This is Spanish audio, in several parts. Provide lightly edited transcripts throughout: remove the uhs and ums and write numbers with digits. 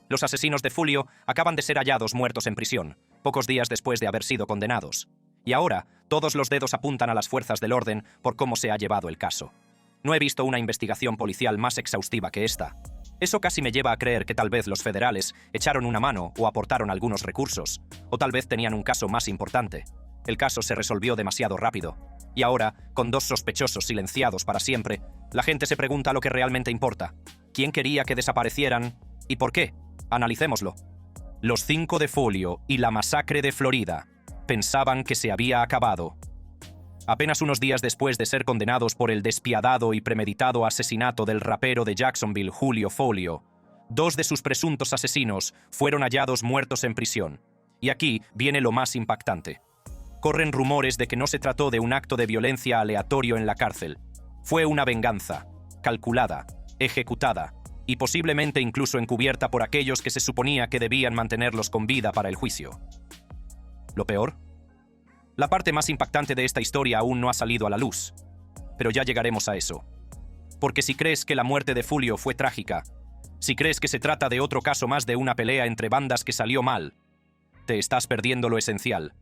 Los asesinos de Julio acaban de ser hallados muertos en prisión, pocos días después de haber sido condenados. Y ahora, todos los dedos apuntan a las fuerzas del orden por cómo se ha llevado el caso. No he visto una investigación policial más exhaustiva que esta. Eso casi me lleva a creer que tal vez los federales echaron una mano o aportaron algunos recursos, o tal vez tenían un caso más importante. El caso se resolvió demasiado rápido. Y ahora, con 2 sospechosos silenciados para siempre, la gente se pregunta lo que realmente importa. ¿Quién quería que desaparecieran y por qué? Analicémoslo. Los 5 de Julio y la masacre de Florida pensaban que se había acabado. Apenas unos días después de ser condenados por el despiadado y premeditado asesinato del rapero de Jacksonville, Julio Folio, 2 de sus presuntos asesinos fueron hallados muertos en prisión. Y aquí viene lo más impactante. Corren rumores de que no se trató de un acto de violencia aleatorio en la cárcel. Fue una venganza, calculada, ejecutada, y posiblemente incluso encubierta por aquellos que se suponía que debían mantenerlos con vida para el juicio. ¿Lo peor? La parte más impactante de esta historia aún no ha salido a la luz, pero ya llegaremos a eso. Porque si crees que la muerte de Julio fue trágica, si crees que se trata de otro caso más de una pelea entre bandas que salió mal, te estás perdiendo lo esencial.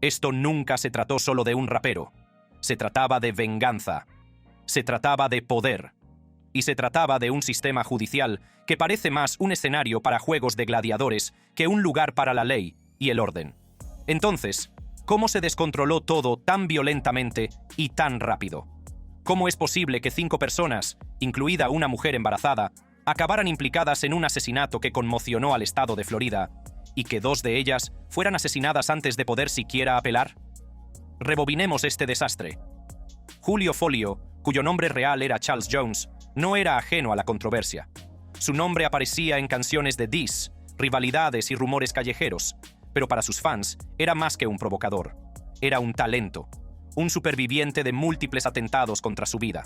Esto nunca se trató solo de un rapero. Se trataba de venganza. Se trataba de poder. Y se trataba de un sistema judicial que parece más un escenario para juegos de gladiadores que un lugar para la ley y el orden. Entonces, ¿cómo se descontroló todo tan violentamente y tan rápido? ¿Cómo es posible que 5 personas, incluida una mujer embarazada, acabaran implicadas en un asesinato que conmocionó al estado de Florida y que 2 de ellas fueran asesinadas antes de poder siquiera apelar? Rebobinemos este desastre. Julio Folio, cuyo nombre real era Charles Jones, no era ajeno a la controversia. Su nombre aparecía en canciones de diss, rivalidades y rumores callejeros, pero para sus fans era más que un provocador. Era un talento, un superviviente de múltiples atentados contra su vida.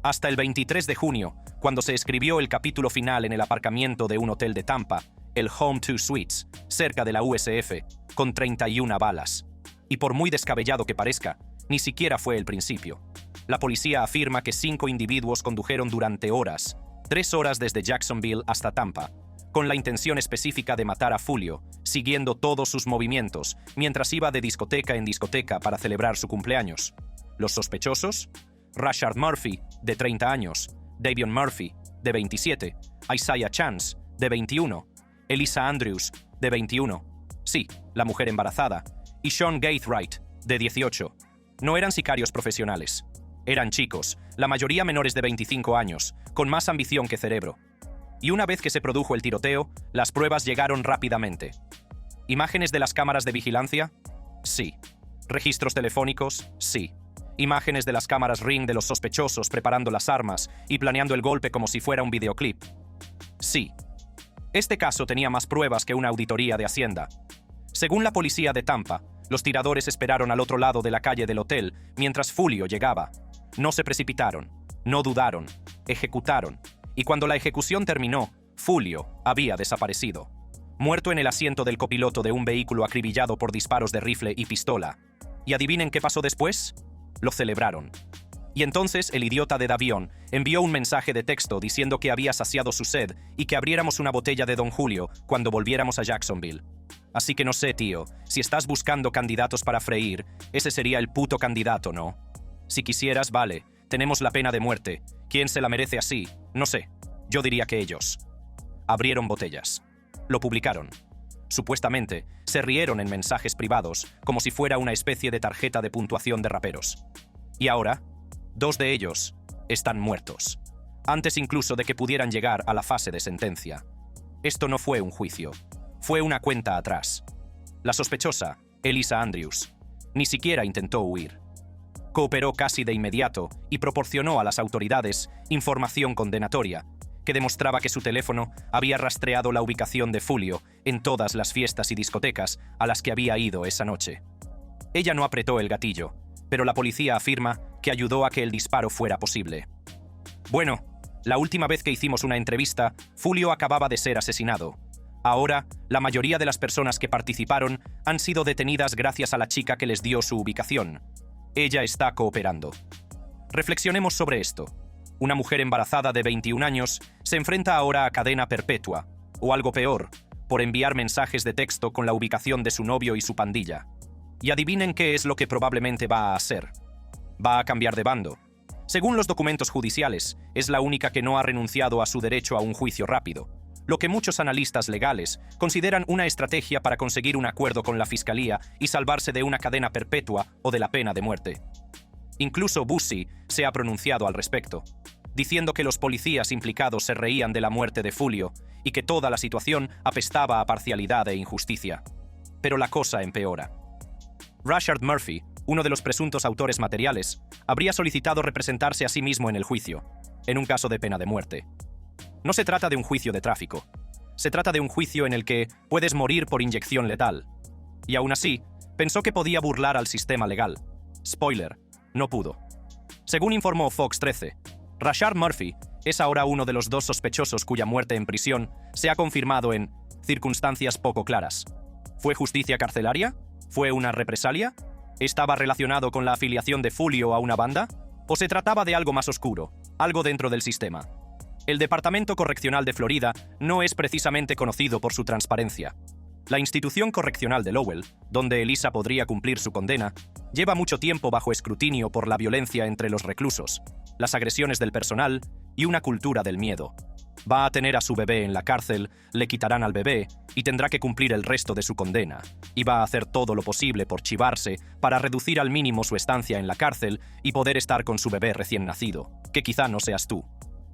Hasta el 23 de junio, cuando se escribió el capítulo final en el aparcamiento de un hotel de Tampa, el Home 2 Suites, cerca de la USF, con 31 balas. Y por muy descabellado que parezca, ni siquiera fue el principio. La policía afirma que 5 individuos condujeron durante horas, 3 horas desde Jacksonville hasta Tampa, con la intención específica de matar a Julio, siguiendo todos sus movimientos, mientras iba de discoteca en discoteca para celebrar su cumpleaños. Los sospechosos: Rashard Murphy, de 30 años, Davion Murphy, de 27, Isaiah Chance, de 21, Elisa Andrews, de 21, sí, la mujer embarazada, y Sean Gaithright, de 18. No eran sicarios profesionales. Eran chicos, la mayoría menores de 25 años, con más ambición que cerebro. Y una vez que se produjo el tiroteo, las pruebas llegaron rápidamente. ¿Imágenes de las cámaras de vigilancia? Sí. ¿Registros telefónicos? Sí. ¿Imágenes de las cámaras Ring de los sospechosos preparando las armas y planeando el golpe como si fuera un videoclip? Sí. Este caso tenía más pruebas que una auditoría de Hacienda. Según la policía de Tampa, los tiradores esperaron al otro lado de la calle del hotel mientras Julio llegaba. No se precipitaron, no dudaron, ejecutaron. Y cuando la ejecución terminó, Julio había desaparecido, muerto en el asiento del copiloto de un vehículo acribillado por disparos de rifle y pistola. ¿Y adivinen qué pasó después? Lo celebraron. Y entonces el idiota de Davion envió un mensaje de texto diciendo que había saciado su sed y que abriéramos una botella de Don Julio cuando volviéramos a Jacksonville. Así que no sé, tío, si estás buscando candidatos para freír, ese sería el puto candidato, ¿no? Si quisieras, vale, tenemos la pena de muerte. ¿Quién se la merece así? No sé. Yo diría que ellos. Abrieron botellas. Lo publicaron. Supuestamente, se rieron en mensajes privados, como si fuera una especie de tarjeta de puntuación de raperos. Y ahora, 2 de ellos están muertos, antes incluso de que pudieran llegar a la fase de sentencia. Esto no fue un juicio. Fue una cuenta atrás. La sospechosa, Elisa Andrews, ni siquiera intentó huir. Cooperó casi de inmediato y proporcionó a las autoridades información condenatoria que demostraba que su teléfono había rastreado la ubicación de Julio en todas las fiestas y discotecas a las que había ido esa noche. Ella no apretó el gatillo, pero la policía afirma que ayudó a que el disparo fuera posible. Bueno, la última vez que hicimos una entrevista, Julio acababa de ser asesinado. Ahora, la mayoría de las personas que participaron han sido detenidas gracias a la chica que les dio su ubicación. Ella está cooperando. Reflexionemos sobre esto. Una mujer embarazada de 21 años se enfrenta ahora a cadena perpetua, o algo peor, por enviar mensajes de texto con la ubicación de su novio y su pandilla. Y adivinen qué es lo que probablemente va a hacer. Va a cambiar de bando. Según los documentos judiciales, es la única que no ha renunciado a su derecho a un juicio rápido, lo que muchos analistas legales consideran una estrategia para conseguir un acuerdo con la fiscalía y salvarse de una cadena perpetua o de la pena de muerte. Incluso Buzzi se ha pronunciado al respecto, diciendo que los policías implicados se reían de la muerte de Fulio y que toda la situación apestaba a parcialidad e injusticia. Pero la cosa empeora. Rashard Murphy, uno de los presuntos autores materiales, habría solicitado representarse a sí mismo en el juicio, en un caso de pena de muerte. No se trata de un juicio de tráfico. Se trata de un juicio en el que puedes morir por inyección letal. Y aún así, pensó que podía burlar al sistema legal. Spoiler, no pudo. Según informó Fox 13, Rashard Murphy es ahora uno de los 2 sospechosos cuya muerte en prisión se ha confirmado en circunstancias poco claras. ¿Fue justicia carcelaria? ¿Fue una represalia? ¿Estaba relacionado con la afiliación de Fulio a una banda? ¿O se trataba de algo más oscuro, algo dentro del sistema? El Departamento Correccional de Florida no es precisamente conocido por su transparencia. La institución correccional de Lowell, donde Elisa podría cumplir su condena, lleva mucho tiempo bajo escrutinio por la violencia entre los reclusos, las agresiones del personal y una cultura del miedo. Va a tener a su bebé en la cárcel, le quitarán al bebé y tendrá que cumplir el resto de su condena. Y va a hacer todo lo posible por chivarse para reducir al mínimo su estancia en la cárcel y poder estar con su bebé recién nacido, que quizá no seas tú.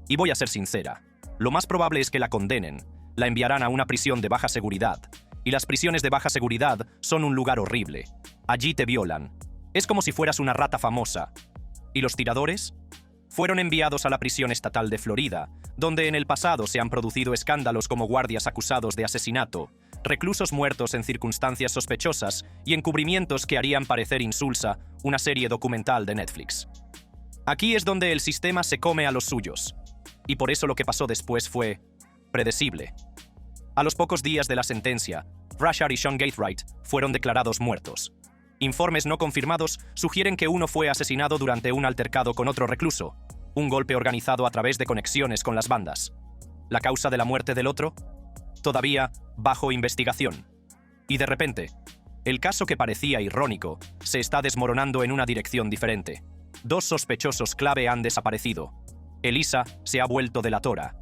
Y voy a ser sincera, lo más probable es que la condenen, la enviarán a una prisión de baja seguridad. Y las prisiones de baja seguridad son un lugar horrible. Allí te violan. Es como si fueras una rata famosa. ¿Y los tiradores? Fueron enviados a la prisión estatal de Florida, donde en el pasado se han producido escándalos como guardias acusados de asesinato, reclusos muertos en circunstancias sospechosas y encubrimientos que harían parecer insulsa una serie documental de Netflix. Aquí es donde el sistema se come a los suyos. Y por eso lo que pasó después fue predecible. A los pocos días de la sentencia, Rashard y Sean Gaithright fueron declarados muertos. Informes no confirmados sugieren que uno fue asesinado durante un altercado con otro recluso, un golpe organizado a través de conexiones con las bandas. ¿La causa de la muerte del otro? Todavía bajo investigación. Y de repente, el caso que parecía irónico se está desmoronando en una dirección diferente. 2 sospechosos clave han desaparecido. Elisa se ha vuelto delatora.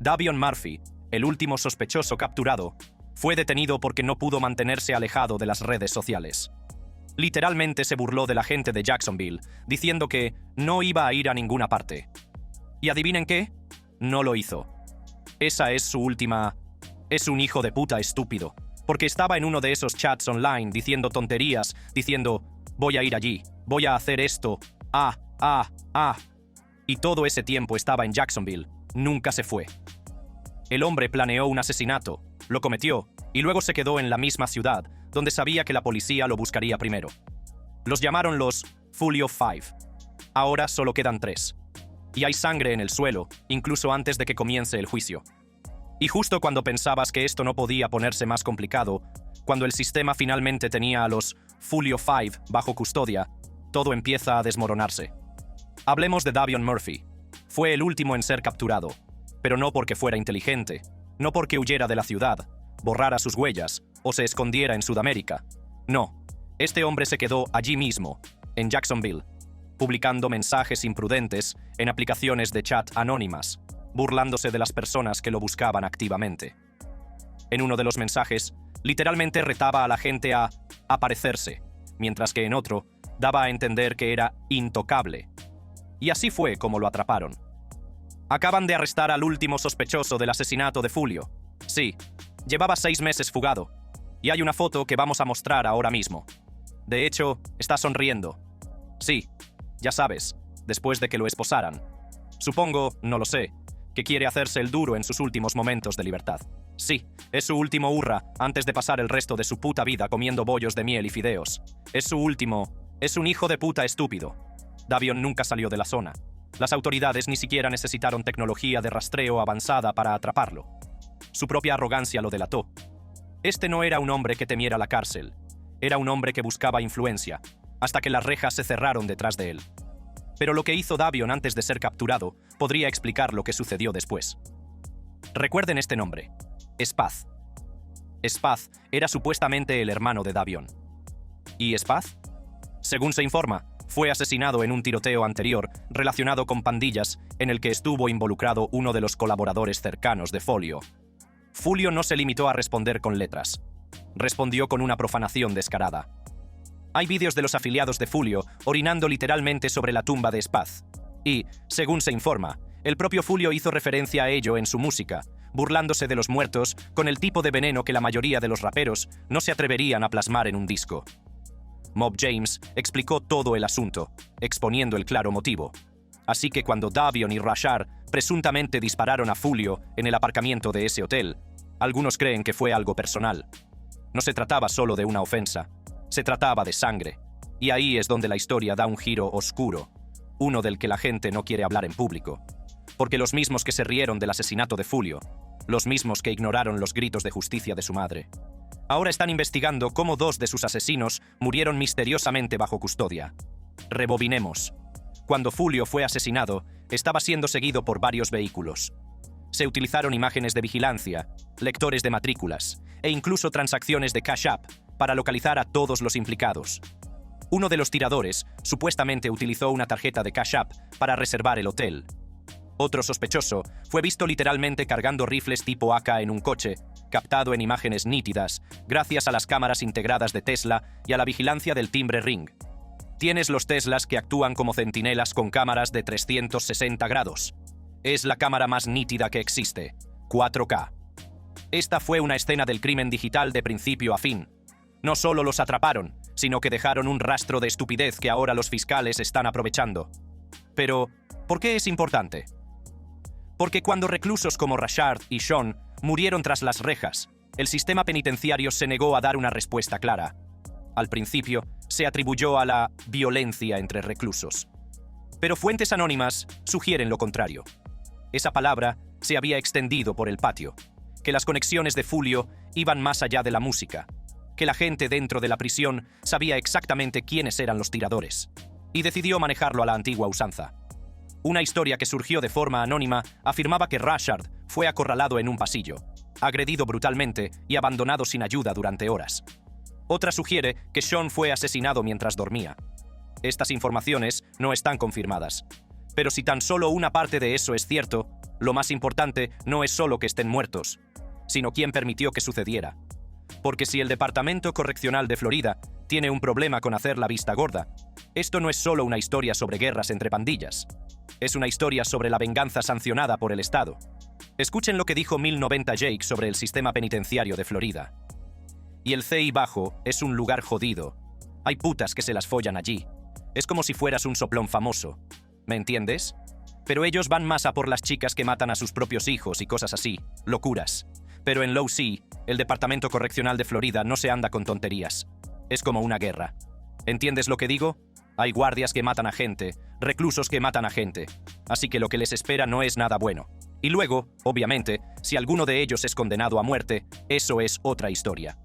Davion Murphy, el último sospechoso capturado, fue detenido porque no pudo mantenerse alejado de las redes sociales. Literalmente se burló de la gente de Jacksonville, diciendo que no iba a ir a ninguna parte. ¿Y adivinen qué? No lo hizo. Esa es su última... Es un hijo de puta estúpido, porque estaba en uno de esos chats online diciendo tonterías, diciendo, voy a ir allí, voy a hacer esto, Y todo ese tiempo estaba en Jacksonville, nunca se fue. El hombre planeó un asesinato, lo cometió, y luego se quedó en la misma ciudad, donde sabía que la policía lo buscaría primero. Los llamaron los Fulio 5. Ahora solo quedan 3. Y hay sangre en el suelo, incluso antes de que comience el juicio. Y justo cuando pensabas que esto no podía ponerse más complicado, cuando el sistema finalmente tenía a los Fulio 5 bajo custodia, todo empieza a desmoronarse. Hablemos de Davion Murphy. Fue el último en ser capturado, pero no porque fuera inteligente, no porque huyera de la ciudad, borrara sus huellas o se escondiera en Sudamérica. No, este hombre se quedó allí mismo, en Jacksonville, publicando mensajes imprudentes en aplicaciones de chat anónimas, burlándose de las personas que lo buscaban activamente. En uno de los mensajes, literalmente retaba a la gente a aparecerse, mientras que en otro daba a entender que era intocable. Y así fue como lo atraparon. Acaban de arrestar al último sospechoso del asesinato de Fulio. Sí, llevaba 6 meses fugado. Y hay una foto que vamos a mostrar ahora mismo. De hecho, está sonriendo. Sí, ya sabes, después de que lo esposaran. Supongo, no lo sé, que quiere hacerse el duro en sus últimos momentos de libertad. Sí, es su último hurra antes de pasar el resto de su puta vida comiendo bollos de miel y fideos. Es su último... Es un hijo de puta estúpido. Davion nunca salió de la zona. Las autoridades ni siquiera necesitaron tecnología de rastreo avanzada para atraparlo. Su propia arrogancia lo delató. Este no era un hombre que temiera la cárcel. Era un hombre que buscaba influencia, hasta que las rejas se cerraron detrás de él. Pero lo que hizo Davion antes de ser capturado podría explicar lo que sucedió después. Recuerden este nombre. Spath. Spath era supuestamente el hermano de Davion. ¿Y Spath? Según se informa, fue asesinado en un tiroteo anterior relacionado con pandillas en el que estuvo involucrado uno de los colaboradores cercanos de Folio. Fulio no se limitó a responder con letras. Respondió con una profanación descarada. Hay vídeos de los afiliados de Fulio orinando literalmente sobre la tumba de Spath. Y, según se informa, el propio Fulio hizo referencia a ello en su música, burlándose de los muertos con el tipo de veneno que la mayoría de los raperos no se atreverían a plasmar en un disco. Mob James explicó todo el asunto, exponiendo el claro motivo. Así que cuando Davion y Rashard presuntamente dispararon a Fulio en el aparcamiento de ese hotel, algunos creen que fue algo personal. No se trataba solo de una ofensa, se trataba de sangre. Y ahí es donde la historia da un giro oscuro, uno del que la gente no quiere hablar en público. Porque los mismos que se rieron del asesinato de Fulio, los mismos que ignoraron los gritos de justicia de su madre, ahora están investigando cómo 2 de sus asesinos murieron misteriosamente bajo custodia. Rebobinemos. Cuando Fulio fue asesinado, estaba siendo seguido por varios vehículos. Se utilizaron imágenes de vigilancia, lectores de matrículas e incluso transacciones de Cash App para localizar a todos los implicados. Uno de los tiradores supuestamente utilizó una tarjeta de Cash App para reservar el hotel. Otro sospechoso fue visto literalmente cargando rifles tipo AK en un coche, captado en imágenes nítidas, gracias a las cámaras integradas de Tesla y a la vigilancia del timbre Ring. Tienes los Teslas que actúan como centinelas con cámaras de 360 grados. Es la cámara más nítida que existe, 4K. Esta fue una escena del crimen digital de principio a fin. No solo los atraparon, sino que dejaron un rastro de estupidez que ahora los fiscales están aprovechando. Pero, ¿por qué es importante? Porque cuando reclusos como Rashard y Sean murieron tras las rejas, el sistema penitenciario se negó a dar una respuesta clara. Al principio, se atribuyó a la violencia entre reclusos. Pero fuentes anónimas sugieren lo contrario. Esa palabra se había extendido por el patio, que las conexiones de Fulio iban más allá de la música, que la gente dentro de la prisión sabía exactamente quiénes eran los tiradores, y decidió manejarlo a la antigua usanza. Una historia que surgió de forma anónima afirmaba que Rashard fue acorralado en un pasillo, agredido brutalmente y abandonado sin ayuda durante horas. Otra sugiere que Sean fue asesinado mientras dormía. Estas informaciones no están confirmadas. Pero si tan solo una parte de eso es cierto, lo más importante no es solo que estén muertos, sino quién permitió que sucediera. Porque si el Departamento Correccional de Florida tiene un problema con hacer la vista gorda, esto no es solo una historia sobre guerras entre pandillas. Es una historia sobre la venganza sancionada por el Estado. Escuchen lo que dijo 1090 Jake sobre el sistema penitenciario de Florida. Y el CI bajo es un lugar jodido. Hay putas que se las follan allí. Es como si fueras un soplón famoso. ¿Me entiendes? Pero ellos van más a por las chicas que matan a sus propios hijos y cosas así. Locuras. Pero en Low Sea, el Departamento Correccional de Florida no se anda con tonterías. Es como una guerra. ¿Entiendes lo que digo? Hay guardias que matan a gente, reclusos que matan a gente. Así que lo que les espera no es nada bueno. Y luego, obviamente, si alguno de ellos es condenado a muerte, eso es otra historia.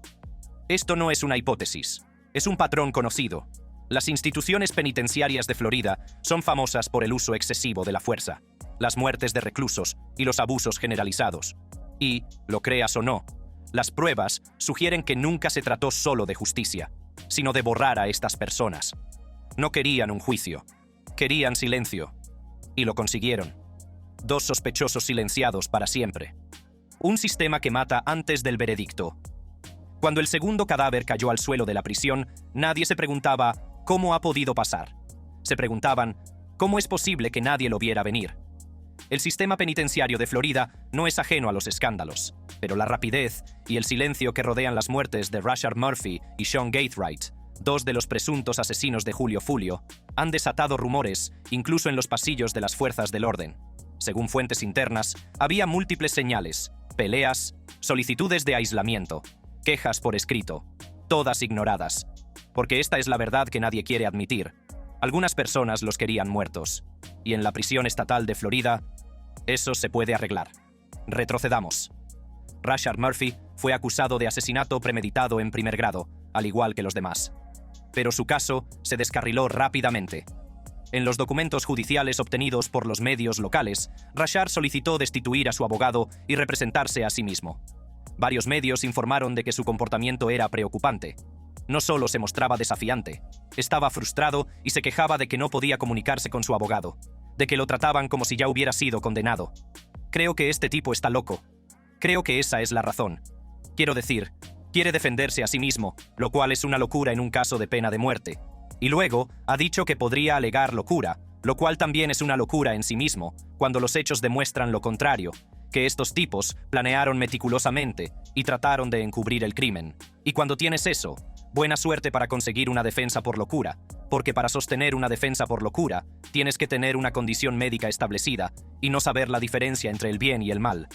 Esto no es una hipótesis. Es un patrón conocido. Las instituciones penitenciarias de Florida son famosas por el uso excesivo de la fuerza, las muertes de reclusos y los abusos generalizados. Y, lo creas o no, las pruebas sugieren que nunca se trató solo de justicia, sino de borrar a estas personas. No querían un juicio, querían silencio. Y lo consiguieron. 2 sospechosos silenciados para siempre. Un sistema que mata antes del veredicto. Cuando el segundo cadáver cayó al suelo de la prisión, nadie se preguntaba ¿cómo ha podido pasar? Se preguntaban ¿cómo es posible que nadie lo viera venir? El sistema penitenciario de Florida no es ajeno a los escándalos, pero la rapidez y el silencio que rodean las muertes de Rashard Murphy y Sean Gaithright, 2 de los presuntos asesinos de Julio Fulio, han desatado rumores incluso en los pasillos de las fuerzas del orden. Según fuentes internas, había múltiples señales, peleas, solicitudes de aislamiento, quejas por escrito, todas ignoradas. Porque esta es la verdad que nadie quiere admitir. Algunas personas los querían muertos. Y en la prisión estatal de Florida, eso se puede arreglar. Retrocedamos. Rashard Murphy fue acusado de asesinato premeditado en primer grado, al igual que los demás. Pero su caso se descarriló rápidamente. En los documentos judiciales obtenidos por los medios locales, Rashard solicitó destituir a su abogado y representarse a sí mismo. Varios medios informaron de que su comportamiento era preocupante. No solo se mostraba desafiante, estaba frustrado y se quejaba de que no podía comunicarse con su abogado, de que lo trataban como si ya hubiera sido condenado. Creo que este tipo está loco. Creo que esa es la razón. Quiero decir, quiere defenderse a sí mismo, lo cual es una locura en un caso de pena de muerte. Y luego ha dicho que podría alegar locura, lo cual también es una locura en sí mismo, cuando los hechos demuestran lo contrario, que estos tipos planearon meticulosamente y trataron de encubrir el crimen. Y cuando tienes eso, buena suerte para conseguir una defensa por locura, porque para sostener una defensa por locura, tienes que tener una condición médica establecida y no saber la diferencia entre el bien y el mal.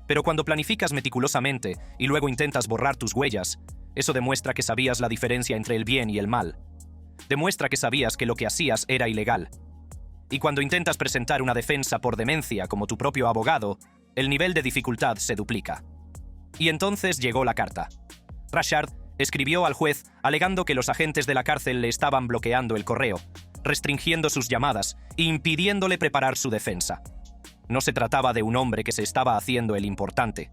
Pero cuando planificas meticulosamente y luego intentas borrar tus huellas, eso demuestra que sabías la diferencia entre el bien y el mal. Demuestra que sabías que lo que hacías era ilegal. Y cuando intentas presentar una defensa por demencia como tu propio abogado, el nivel de dificultad se duplica. Y entonces llegó la carta. Rashard escribió al juez alegando que los agentes de la cárcel le estaban bloqueando el correo, restringiendo sus llamadas e impidiéndole preparar su defensa. No se trataba de un hombre que se estaba haciendo el importante.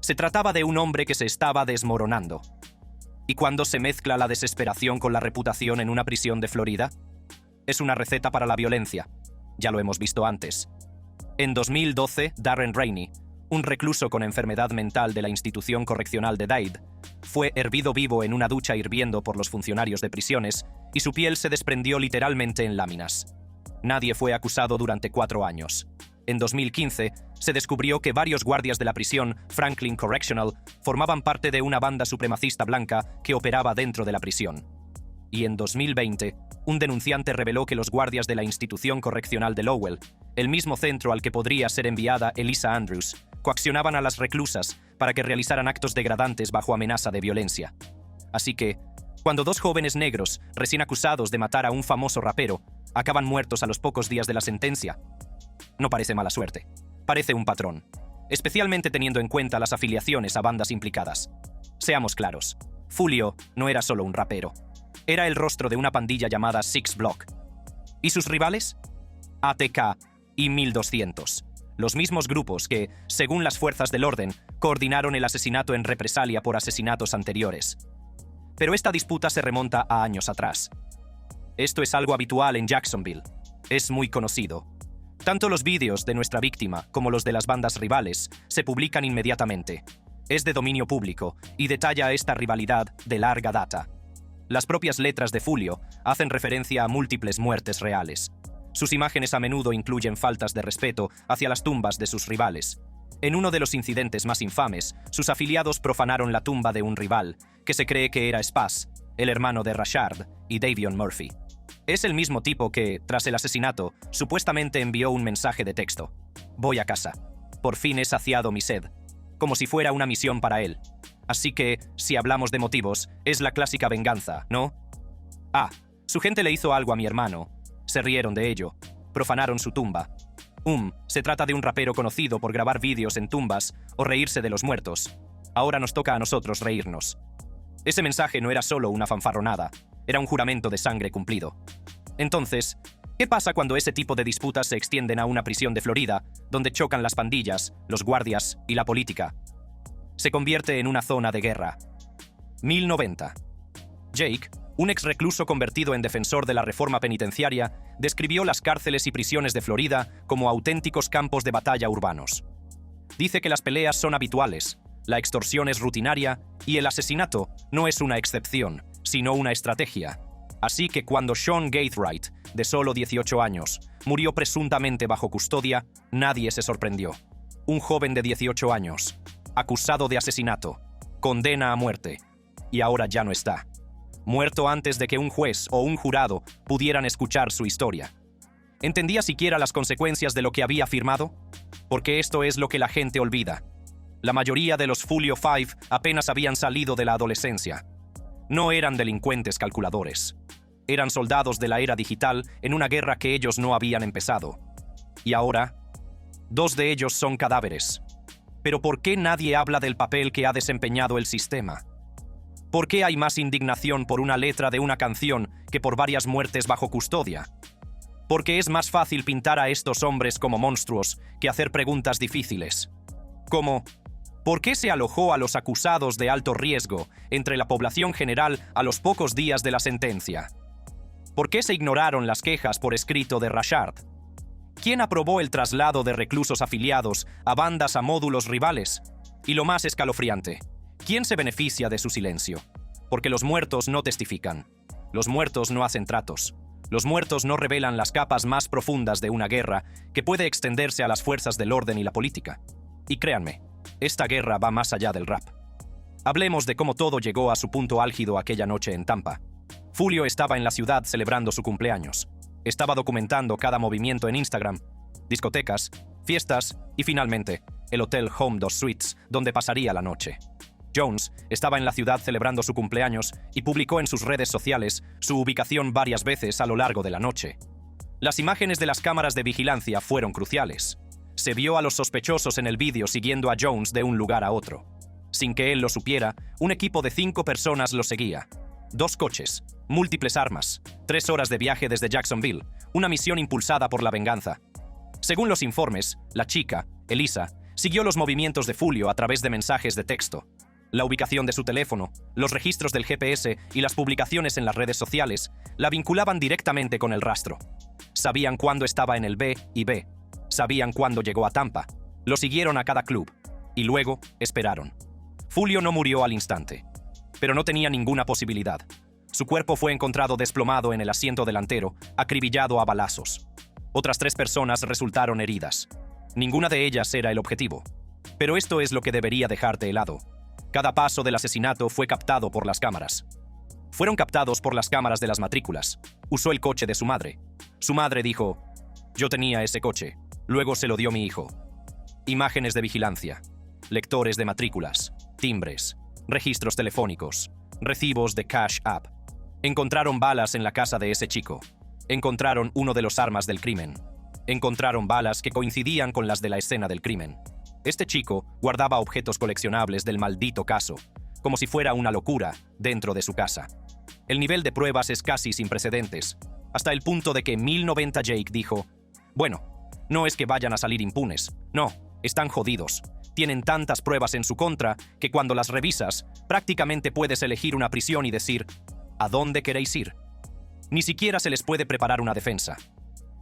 Se trataba de un hombre que se estaba desmoronando. ¿Y cuándo se mezcla la desesperación con la reputación en una prisión de Florida? Es una receta para la violencia. Ya lo hemos visto antes. En 2012, Darren Rainey, un recluso con enfermedad mental de la institución correccional de Dade, fue hervido vivo en una ducha hirviendo por los funcionarios de prisiones y su piel se desprendió literalmente en láminas. Nadie fue acusado durante 4 años. En 2015, se descubrió que varios guardias de la prisión Franklin Correctional formaban parte de una banda supremacista blanca que operaba dentro de la prisión. Y en 2020, un denunciante reveló que los guardias de la institución correccional de Lowell, el mismo centro al que podría ser enviada Elisa Andrews, coaccionaban a las reclusas para que realizaran actos degradantes bajo amenaza de violencia. Así que, cuando 2 jóvenes negros, recién acusados de matar a un famoso rapero, acaban muertos a los pocos días de la sentencia, no parece mala suerte. Parece un patrón, especialmente teniendo en cuenta las afiliaciones a bandas implicadas. Seamos claros, Fulio no era solo un rapero. Era el rostro de una pandilla llamada Six Block. ¿Y sus rivales? ATK y 1200. Los mismos grupos que, según las fuerzas del orden, coordinaron el asesinato en represalia por asesinatos anteriores. Pero esta disputa se remonta a años atrás. Esto es algo habitual en Jacksonville. Es muy conocido. Tanto los vídeos de nuestra víctima como los de las bandas rivales se publican inmediatamente. Es de dominio público y detalla esta rivalidad de larga data. Las propias letras de Fulio hacen referencia a múltiples muertes reales. Sus imágenes a menudo incluyen faltas de respeto hacia las tumbas de sus rivales. En uno de los incidentes más infames, sus afiliados profanaron la tumba de un rival, que se cree que era Spaz, el hermano de Rashard y Davion Murphy. Es el mismo tipo que, tras el asesinato, supuestamente envió un mensaje de texto. Voy a casa. Por fin he saciado mi sed. Como si fuera una misión para él. Así que, si hablamos de motivos, es la clásica venganza, ¿no? Su gente le hizo algo a mi hermano. Se rieron de ello. Profanaron su tumba. Se trata de un rapero conocido por grabar vídeos en tumbas o reírse de los muertos. Ahora nos toca a nosotros reírnos. Ese mensaje no era solo una fanfarronada. Era un juramento de sangre cumplido. Entonces, ¿qué pasa cuando ese tipo de disputas se extienden a una prisión de Florida, donde chocan las pandillas, los guardias y la política? Se convierte en una zona de guerra. 1090. Jake, un ex recluso convertido en defensor de la reforma penitenciaria, describió las cárceles y prisiones de Florida como auténticos campos de batalla urbanos. Dice que las peleas son habituales, la extorsión es rutinaria y el asesinato no es una excepción, sino una estrategia. Así que cuando Sean Gaithright, de solo 18 años, murió presuntamente bajo custodia, nadie se sorprendió. Un joven de 18 años, acusado de asesinato, condena a muerte, y ahora ya no está. Muerto antes de que un juez o un jurado pudieran escuchar su historia. ¿Entendía siquiera las consecuencias de lo que había afirmado? Porque esto es lo que la gente olvida. La mayoría de los Fulio 5 apenas habían salido de la adolescencia. No eran delincuentes calculadores. Eran soldados de la era digital en una guerra que ellos no habían empezado. Y ahora, 2 de ellos son cadáveres. Pero ¿por qué nadie habla del papel que ha desempeñado el sistema? ¿Por qué hay más indignación por una letra de una canción que por varias muertes bajo custodia? Porque es más fácil pintar a estos hombres como monstruos que hacer preguntas difíciles. Como, ¿Por qué se alojó a los acusados de alto riesgo entre la población general a los pocos días de la sentencia? ¿Por qué se ignoraron las quejas por escrito de Rashard? ¿Quién aprobó el traslado de reclusos afiliados a bandas a módulos rivales? Y lo más escalofriante, ¿quién se beneficia de su silencio? Porque los muertos no testifican. Los muertos no hacen tratos. Los muertos no revelan las capas más profundas de una guerra que puede extenderse a las fuerzas del orden y la política. Y créanme, esta guerra va más allá del rap. Hablemos de cómo todo llegó a su punto álgido aquella noche en Tampa. Fulio estaba en la ciudad celebrando su cumpleaños. Estaba documentando cada movimiento en Instagram, discotecas, fiestas y finalmente, el Hotel Home 2 Suites, donde pasaría la noche. Jones estaba en la ciudad celebrando su cumpleaños y publicó en sus redes sociales su ubicación varias veces a lo largo de la noche. Las imágenes de las cámaras de vigilancia fueron cruciales. Se vio a los sospechosos en el vídeo siguiendo a Jones de un lugar a otro. Sin que él lo supiera, un equipo de 5 personas lo seguía. 2 coches, múltiples armas, 3 horas de viaje desde Jacksonville, una misión impulsada por la venganza. Según los informes, la chica, Elisa, siguió los movimientos de Fulio a través de mensajes de texto. La ubicación de su teléfono, los registros del GPS y las publicaciones en las redes sociales la vinculaban directamente con el rastro. Sabían cuándo estaba en el B y B. Sabían cuándo llegó a Tampa. Lo siguieron a cada club. Y luego esperaron. Fulio no murió al instante. Pero no tenía ninguna posibilidad. Su cuerpo fue encontrado desplomado en el asiento delantero, acribillado a balazos. Otras 3 personas resultaron heridas. Ninguna de ellas era el objetivo. Pero esto es lo que debería dejarte helado. Cada paso del asesinato fue captado por las cámaras. Fueron captados por las cámaras de las matrículas. Usó el coche de su madre. Su madre dijo: «Yo tenía ese coche. Luego se lo dio mi hijo». Imágenes de vigilancia, lectores de matrículas, timbres, registros telefónicos, recibos de Cash App. Encontraron balas en la casa de ese chico. Encontraron uno de los armas del crimen. Encontraron balas que coincidían con las de la escena del crimen. Este chico guardaba objetos coleccionables del maldito caso, como si fuera una locura, dentro de su casa. El nivel de pruebas es casi sin precedentes, hasta el punto de que 1090 Jake dijo: «Bueno, no es que vayan a salir impunes, no, están jodidos. Tienen tantas pruebas en su contra que cuando las revisas, prácticamente puedes elegir una prisión y decir: ¿a dónde queréis ir?». Ni siquiera se les puede preparar una defensa.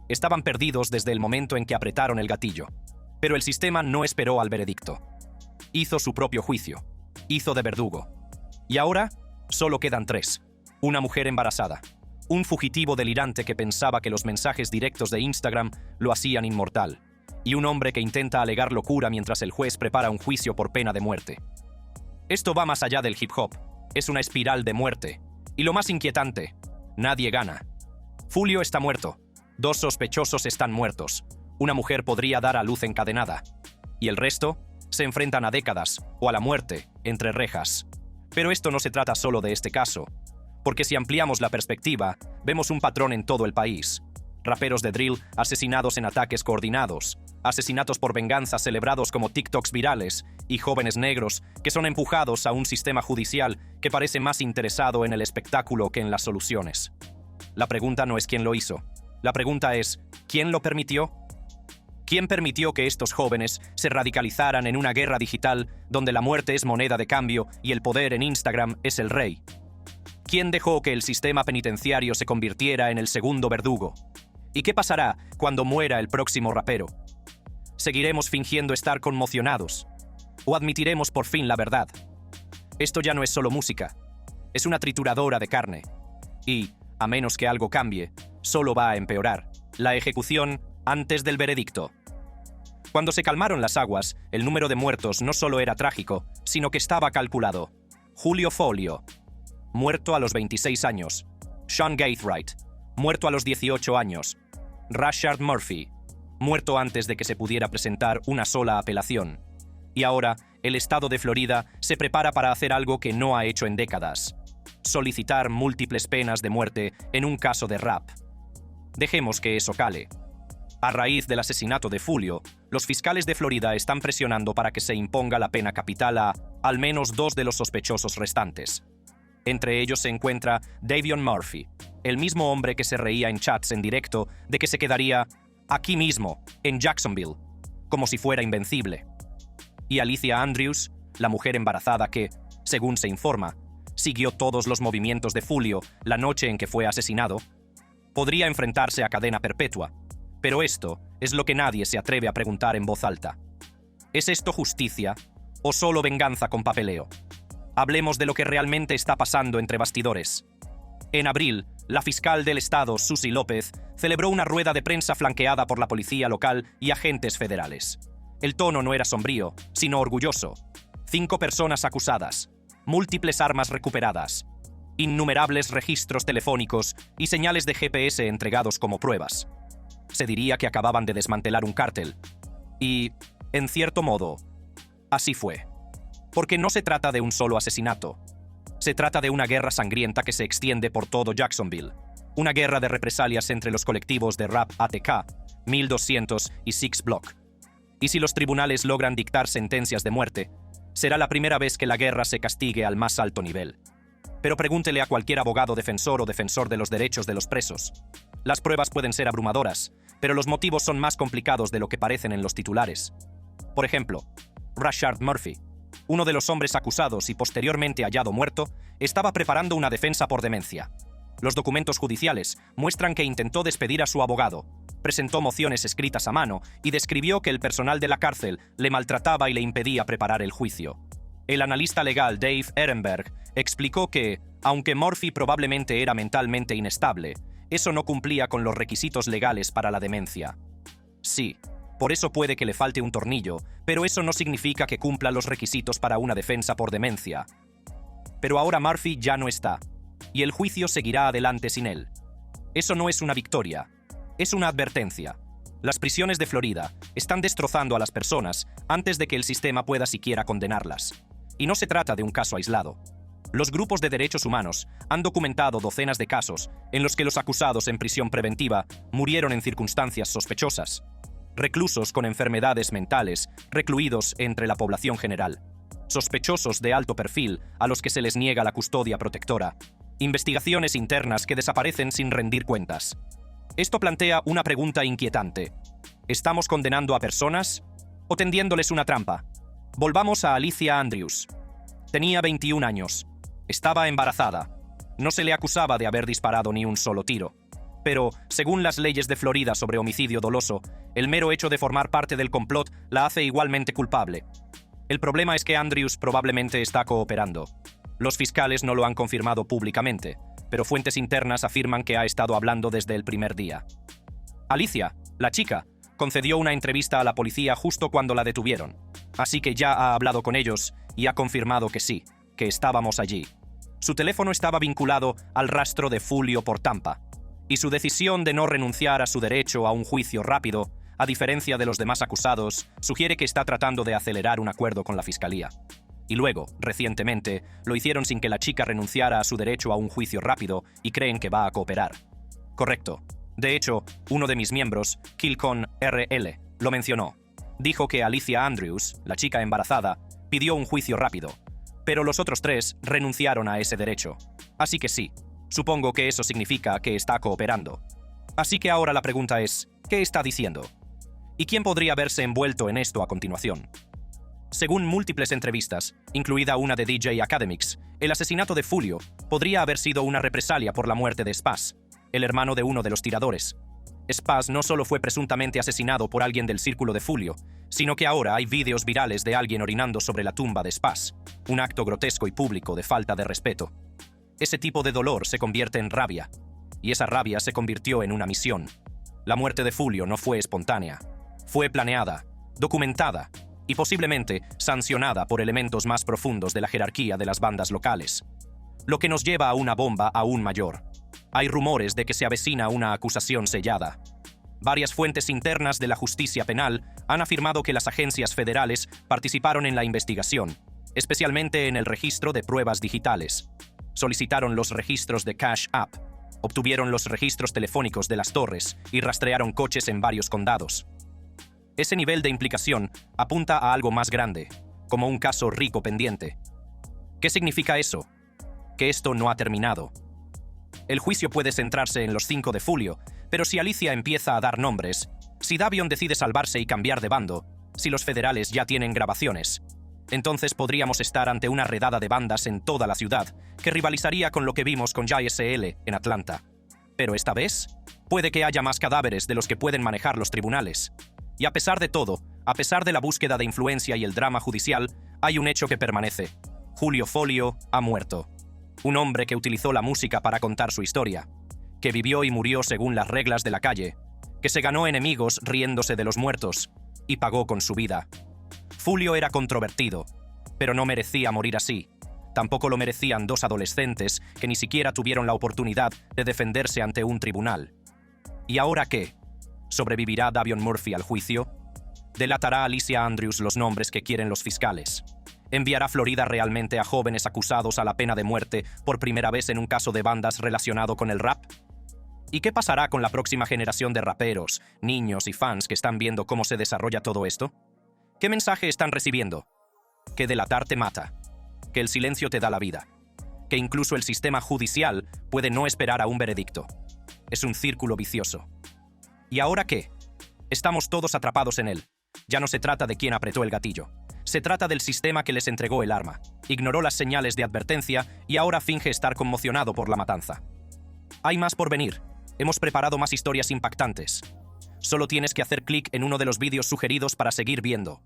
Estaban perdidos desde el momento en que apretaron el gatillo. Pero el sistema no esperó al veredicto. Hizo su propio juicio. Hizo de verdugo. Y ahora, solo quedan 3. Una mujer embarazada. Un fugitivo delirante que pensaba que los mensajes directos de Instagram lo hacían inmortal. Y un hombre que intenta alegar locura mientras el juez prepara un juicio por pena de muerte. Esto va más allá del hip hop. Es una espiral de muerte. Y lo más inquietante, nadie gana. Fulio está muerto. 2 sospechosos están muertos. Una mujer podría dar a luz encadenada. Y el resto se enfrentan a décadas o a la muerte entre rejas. Pero esto no se trata solo de este caso. Porque si ampliamos la perspectiva, vemos un patrón en todo el país. Raperos de drill asesinados en ataques coordinados, asesinatos por venganza celebrados como TikToks virales y jóvenes negros que son empujados a un sistema judicial que parece más interesado en el espectáculo que en las soluciones. La pregunta no es quién lo hizo. La pregunta es, ¿quién lo permitió? ¿Quién permitió que estos jóvenes se radicalizaran en una guerra digital donde la muerte es moneda de cambio y el poder en Instagram es el rey? ¿Quién dejó que el sistema penitenciario se convirtiera en el segundo verdugo? ¿Y qué pasará cuando muera el próximo rapero? ¿Seguiremos fingiendo estar conmocionados? ¿O admitiremos por fin la verdad? Esto ya no es solo música. Es una trituradora de carne. Y, a menos que algo cambie, solo va a empeorar. La ejecución antes del veredicto. Cuando se calmaron las aguas, el número de muertos no solo era trágico, sino que estaba calculado. Julio Folio, muerto a los 26 años. Sean Gaithright, muerto a los 18 años. Rashard Murphy, muerto antes de que se pudiera presentar una sola apelación. Y ahora, el estado de Florida se prepara para hacer algo que no ha hecho en décadas: solicitar múltiples penas de muerte en un caso de rap. Dejemos que eso cale. A raíz del asesinato de Fulio, los fiscales de Florida están presionando para que se imponga la pena capital a al menos 2 de los sospechosos restantes. Entre ellos se encuentra Davion Murphy, el mismo hombre que se reía en chats en directo de que se quedaría aquí mismo, en Jacksonville, como si fuera invencible. Y Alicia Andrews, la mujer embarazada que, según se informa, siguió todos los movimientos de Fulio la noche en que fue asesinado, podría enfrentarse a cadena perpetua. Pero esto es lo que nadie se atreve a preguntar en voz alta. ¿Es esto justicia o solo venganza con papeleo? Hablemos de lo que realmente está pasando entre bastidores. En abril, la fiscal del estado, Susie López, celebró una rueda de prensa flanqueada por la policía local y agentes federales. El tono no era sombrío, sino orgulloso. 5 personas acusadas, múltiples armas recuperadas, innumerables registros telefónicos y señales de GPS entregados como pruebas. Se diría que acababan de desmantelar un cártel. Y, en cierto modo, así fue. Porque no se trata de un solo asesinato. Se trata de una guerra sangrienta que se extiende por todo Jacksonville. Una guerra de represalias entre los colectivos de Rap ATK, 1200 y Six Block. Y si los tribunales logran dictar sentencias de muerte, será la primera vez que la guerra se castigue al más alto nivel. Pero pregúntele a cualquier abogado defensor o defensor de los derechos de los presos. Las pruebas pueden ser abrumadoras, pero los motivos son más complicados de lo que parecen en los titulares. Por ejemplo, Rashard Murphy, uno de los hombres acusados y posteriormente hallado muerto, estaba preparando una defensa por demencia. Los documentos judiciales muestran que intentó despedir a su abogado, presentó mociones escritas a mano y describió que el personal de la cárcel le maltrataba y le impedía preparar el juicio. El analista legal Dave Ehrenberg explicó que, aunque Murphy probablemente era mentalmente inestable, eso no cumplía con los requisitos legales para la demencia. Sí, por eso puede que le falte un tornillo, pero eso no significa que cumpla los requisitos para una defensa por demencia. Pero ahora Murphy ya no está, y el juicio seguirá adelante sin él. Eso no es una victoria, es una advertencia. Las prisiones de Florida están destrozando a las personas antes de que el sistema pueda siquiera condenarlas. Y no se trata de un caso aislado. Los grupos de derechos humanos han documentado docenas de casos en los que los acusados en prisión preventiva murieron en circunstancias sospechosas. Reclusos con enfermedades mentales, recluidos entre la población general. Sospechosos de alto perfil a los que se les niega la custodia protectora. Investigaciones internas que desaparecen sin rendir cuentas. Esto plantea una pregunta inquietante. ¿Estamos condenando a personas o tendiéndoles una trampa? Volvamos a Alicia Andrews. Tenía 21 años. Estaba embarazada. No se le acusaba de haber disparado ni un solo tiro. Pero, según las leyes de Florida sobre homicidio doloso, el mero hecho de formar parte del complot la hace igualmente culpable. El problema es que Andrews probablemente está cooperando. Los fiscales no lo han confirmado públicamente, pero fuentes internas afirman que ha estado hablando desde el primer día. Alicia, la chica, concedió una entrevista a la policía justo cuando la detuvieron, así que ya ha hablado con ellos y ha confirmado que sí, que estábamos allí. Su teléfono estaba vinculado al rastro de Fulio por Tampa, y su decisión de no renunciar a su derecho a un juicio rápido, a diferencia de los demás acusados, sugiere que está tratando de acelerar un acuerdo con la fiscalía. Y luego, recientemente, lo hicieron sin que la chica renunciara a su derecho a un juicio rápido y creen que va a cooperar. Correcto. De hecho, uno de mis miembros, Kilcon RL, lo mencionó. Dijo que Alicia Andrews, la chica embarazada, pidió un juicio rápido, pero los otros 3 renunciaron a ese derecho. Así que sí, supongo que eso significa que está cooperando. Así que ahora la pregunta es, ¿qué está diciendo? ¿Y quién podría verse envuelto en esto a continuación? Según múltiples entrevistas, incluida una de DJ Academics, el asesinato de Fulio podría haber sido una represalia por la muerte de Spaz, el hermano de uno de los tiradores. Spaz no solo fue presuntamente asesinado por alguien del círculo de Fulio, sino que ahora hay vídeos virales de alguien orinando sobre la tumba de Spaz, un acto grotesco y público de falta de respeto. Ese tipo de dolor se convierte en rabia, y esa rabia se convirtió en una misión. La muerte de Fulio no fue espontánea, fue planeada, documentada y posiblemente sancionada por elementos más profundos de la jerarquía de las bandas locales. Lo que nos lleva a una bomba aún mayor. Hay rumores de que se avecina una acusación sellada. Varias fuentes internas de la justicia penal han afirmado que las agencias federales participaron en la investigación, especialmente en el registro de pruebas digitales. Solicitaron los registros de Cash App, obtuvieron los registros telefónicos de las torres y rastrearon coches en varios condados. Ese nivel de implicación apunta a algo más grande, como un caso rico pendiente. ¿Qué significa eso? Que esto no ha terminado. El juicio puede centrarse en los 5 de Fulio, pero si Alicia empieza a dar nombres, si Davion decide salvarse y cambiar de bando, si los federales ya tienen grabaciones, Entonces podríamos estar ante una redada de bandas en toda la ciudad, que rivalizaría con lo que vimos con JSL en Atlanta. Pero esta vez, puede que haya más cadáveres de los que pueden manejar los tribunales. Y a pesar de todo, a pesar de la búsqueda de influencia y el drama judicial, hay un hecho que permanece. Julio Folio ha muerto. Un hombre que utilizó la música para contar su historia, que vivió y murió según las reglas de la calle, que se ganó enemigos riéndose de los muertos y pagó con su vida. Julio era controvertido, pero no merecía morir así. Tampoco lo merecían dos adolescentes que ni siquiera tuvieron la oportunidad de defenderse ante un tribunal. ¿Y ahora qué? ¿Sobrevivirá Davion Murphy al juicio? ¿Delatará Alicia Andrews los nombres que quieren los fiscales? ¿Enviará Florida realmente a jóvenes acusados a la pena de muerte por primera vez en un caso de bandas relacionado con el rap? ¿Y qué pasará con la próxima generación de raperos, niños y fans que están viendo cómo se desarrolla todo esto? ¿Qué mensaje están recibiendo? Que delatar te mata, que el silencio te da la vida, que incluso el sistema judicial puede no esperar a un veredicto. Es un círculo vicioso. ¿Y ahora qué? Estamos todos atrapados en él. Ya no se trata de quién apretó el gatillo. Se trata del sistema que les entregó el arma, ignoró las señales de advertencia y ahora finge estar conmocionado por la matanza. Hay más por venir. Hemos preparado más historias impactantes. Solo tienes que hacer clic en uno de los vídeos sugeridos para seguir viendo.